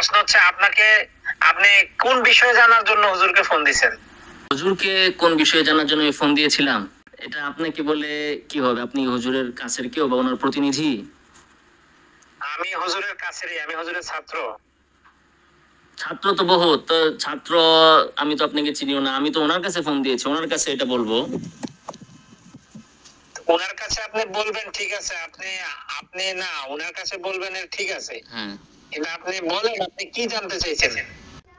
প্রশ্ন হচ্ছে আপনি কোন বিষয়ে জানার জন্য হুজুরকে ফোন দিয়েছেন? হুজুরকে কোন বিষয়ে জানার জন্য ফোন দিয়েছিলাম এটা আপনাকে বলে কি হবে? আপনি হুজুরের কাছের কেউ বা ওনার প্রতিনিধি? আমি হুজুরের কাছেরই, আমি হুজুরের ছাত্র। ছাত্র তো বহুত, তো ছাত্র আমি তো আপনাকে চিনিও না, আমি তো ওনার কাছে ফোন দিয়েছি, ওনার কাছে এটা বলবো। ওনার কাছে আপনি বলবেন, ঠিক আছে, আপনি আপনি না ওনার কাছে বলবেন, ঠিক আছে, হ্যাঁ, কিন্তু আপনি বলেন আপনি কি জানতে চাইছেন।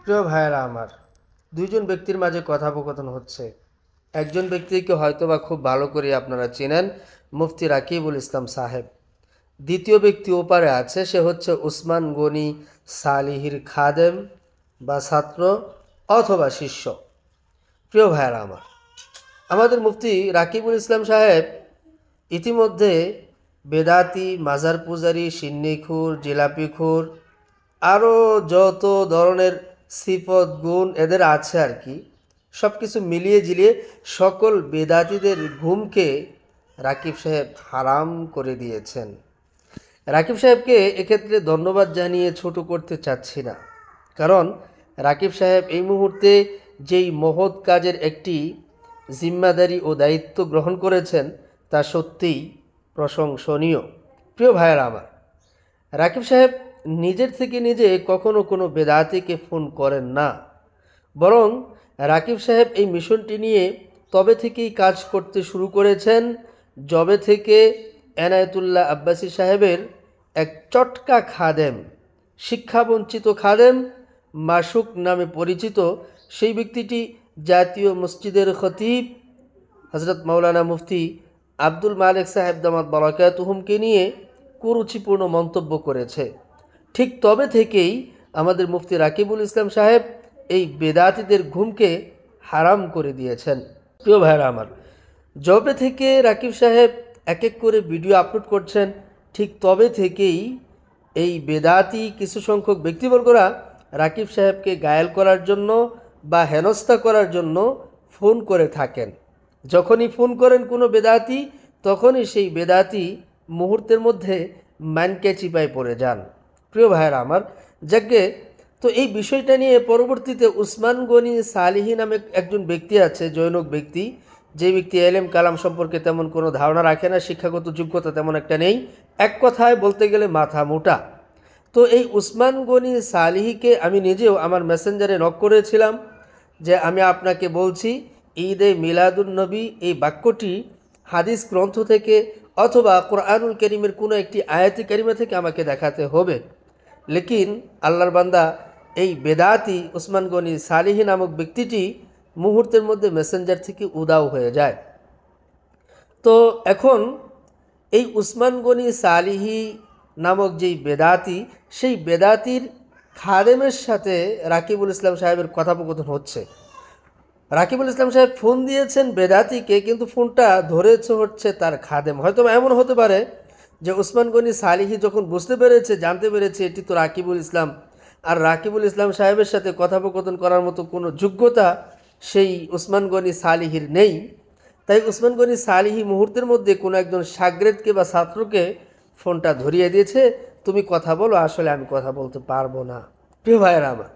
প্রিয় ভাইয়েরা আমার, দুইজন ব্যক্তির মাঝে কথোপকথন হচ্ছে। একজন ব্যক্তিকে হয়তোবা খুব ভালো করে আপনারা চেনেন, মুফতি রাকিবুল ইসলাম সাহেব। দ্বিতীয় ব্যক্তি ওপারে আছে, সে হচ্ছে উসমান গনি সালিহির খাদেম বা ছাত্র অথবা শিষ্য। প্রিয় ভাইয়েরা আমার, আমাদের মুফতি রাকিবুল ইসলাম সাহেব ইতিমধ্যে বেদাতি, মাজার পূজারি, সিন্নিখুর, জিলাপিখুর, আরও যত ধরনের সিফত গুণ এদের আছে আর কি, সব কিছু মিলিয়ে ঝিলিয়ে সকল বেদাতিদের ঘুমকে রাকিব সাহেব হারাম করে দিয়েছেন। রাকিব সাহেবকে এক্ষেত্রে ধন্যবাদ জানিয়ে ছোট করতে চাচ্ছি না, কারণ রাকিব সাহেব এই মুহূর্তে যেই মহৎ কাজের একটি জিম্মাদারি ও দায়িত্ব গ্রহণ করেছেন তা সত্যিই প্রশংসনীয়। প্রিয় ভাইয়েরা আমার, রাকিব সাহেব নিজের থেকে নিজে কখনো কোনো বেদাতিকে ফোন করেন না, বরং রাকিব সাহেব এই মিশনটি নিয়ে তবে থেকেই কাজ করতে শুরু করেছেন যবে থেকে এনায়েতুল্লাহ আব্বাসী সাহেবের এক চটকা খাদেম, শিক্ষাবঞ্চিত খাদেম, মাসুক নামে পরিচিত সেই ব্যক্তিটি জাতীয় মসজিদের খতিব হজরত মাওলানা মুফতি আব্দুল মালিক সাহেব দামাত বারাকাতুহুমকে নিয়ে কুরুচিপূর্ণ মন্তব্য করেছে। ঠিক তবে থেকেই আমাদের মুফতি রাকিবুল ইসলাম সাহেব এই বেদাতিদের ঘুমকে হারাম করে দিয়েছেন। প্রিয় ভাইরা আমার, যবে থেকে রাকিব সাহেব এক এক করে ভিডিও আপলোড করছেন, ঠিক তবে থেকেই এই বেদাতি কিছু সংখ্যক ব্যক্তিবর্গরা রাকিব সাহেবকে ঘায়েল করার জন্য বা হেনস্থা করার জন্য ফোন করে থাকেন। যখনই ফোন করেন কোনো বেদাতি, তখনই সেই বেদাতি মুহূর্তের মধ্যে ম্যানকে চিপায় পড়ে যান। প্রিয় ভাইয়েরা আমার, যাকে তো এই বিষয়টা নিয়ে পরবর্তীতে উসমান গনি সালিহি নামে একজন ব্যক্তি আছে, জৈনক ব্যক্তি, যে ব্যক্তি এলেম কালাম সম্পর্কে তেমন কোনো ধারণা রাখে না, শিক্ষাগত যোগ্যতা তেমন একটা নেই, এক কথায় বলতে গেলে মাথা মোটা। তো এই উসমান গনি সালিহিকে আমি নিজেও আমার মেসেঞ্জারে নক করেছিলাম যে আমি আপনাকে বলছি ঈদে মিলাদুন নবী এই বাক্যটি হাদিস গ্রন্থ থেকে অথবা কোরআনুল করিমের কোনো একটি আয়াতি কারিমা থেকে আমাকে দেখাতে হবে। লেকিন আল্লাহর বান্দা এই বেদাতি উসমান গনি সালিহি নামক ব্যক্তিটি মুহূর্তের মধ্যে মেসেঞ্জার থেকে উদাও হয়ে যায়। তো এখন এই উসমান গনি সালিহি নামক যেই বেদাতি, সেই বেদাতির খাদেমের সাথে রাকিবুল ইসলাম সাহেবের কথোপকথন হচ্ছে। রাকিবুল ইসলাম সাহেব ফোন দিয়েছেন বেদাতিকে, কিন্তু ফোনটা ধরেছে হচ্ছে তার খাদেম। হয়তো এমন হতে পারে যে উসমান গনি সালিহি যখন বুঝতে পেরেছে, জানতে পেরেছে এটি তো রাকিবুল ইসলাম, আর রাকিবুল ইসলাম সাহেবের সাথে কথোপকথন করার মতো কোনো যোগ্যতা সেই উসমান গনি সালিহির নেই, তাই উসমান গনি সালিহি মুহূর্তের মধ্যে কোনো একজন শাগরেদকে বা ছাত্রকে ফোনটা ধরিয়ে দিয়েছে, তুমি কথা বলো, আসলে আমি কথা বলতে পারবো না। প্রিয় ভাইয়েরা আমার,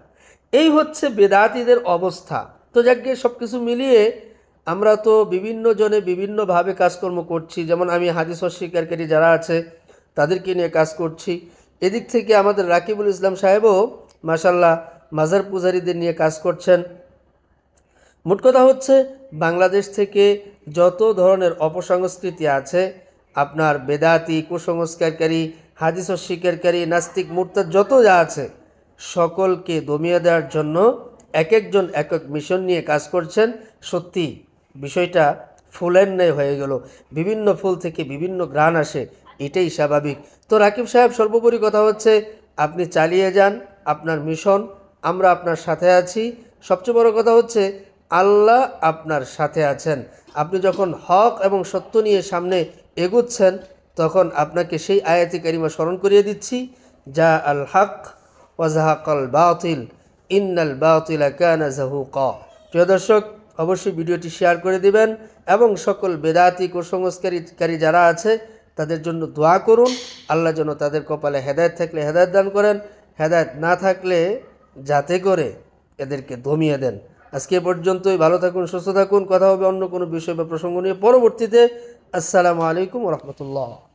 এই হচ্ছে বেদাতিদের অবস্থা। তো যাকে সব কিছু মিলিয়ে আমরা তো বিভিন্ন জনে বিভিন্নভাবে কাজকর্ম করছি, যেমন আমি হাদিস অস্বীকারী যারা আছে তাদেরকে নিয়ে কাজ করছি, এদিক থেকে আমাদের রাকিবুল ইসলাম সাহেবও মাশাল্লাহ মাজার পূজারীদের নিয়ে কাজ করছেন। মোট কথা হচ্ছে বাংলাদেশ থেকে যত ধরনের অপসংস্কৃতি আছে, আপনার বেদাতি, কুসংস্কারকারী, হাদিস অস্বীকারী, নাস্তিক, মুরতাদ যত যা আছে, সকলকে দমিয়ে দেওয়ার জন্য এক একজন এক এক মিশন নিয়ে কাজ করছেন। সত্যি বিষয়টা ফুলের ন্যায় হয়ে গেল, বিভিন্ন ফুল থেকে বিভিন্ন ঘ্রাণ আসে, এটাই স্বাভাবিক। তো রাকিব সাহেব, সর্বোপরি কথা হচ্ছে আপনি চালিয়ে যান আপনার মিশন, আমরা আপনার সাথে আছি। সবচেয়ে বড় কথা হচ্ছে আল্লাহ আপনার সাথে আছেন। আপনি যখন হক এবং সত্য নিয়ে সামনে এগুচ্ছেন, তখন আপনাকে সেই আয়াতি কারিমা স্মরণ করিয়ে দিচ্ছি, যা আল হক ওয়াজাহাকাল বাতিল ইন্নাল বাতিলা কানা যাহুকা। প্রিয় দর্শক, অবশ্যই ভিডিওটি শেয়ার করে দিবেন এবং সকল বেদাতি কুসংস্কারী যারা আছে তাদের জন্য দোয়া করুন। আল্লাহ যেন তাদের কপালে হেদায়েত থাকলে হেদায়েত দান করেন, হেদায়েত না থাকলে যাতে করে এদেরকে দমিয়ে দেন। আজকে এ পর্যন্তই। ভালো থাকুন, সুস্থ থাকুন। কথা হবে অন্য কোনো বিষয় বা প্রসঙ্গ নিয়ে পরবর্তীতে। আসসালামু আলাইকুম ওয়া রাহমাতুল্লাহ।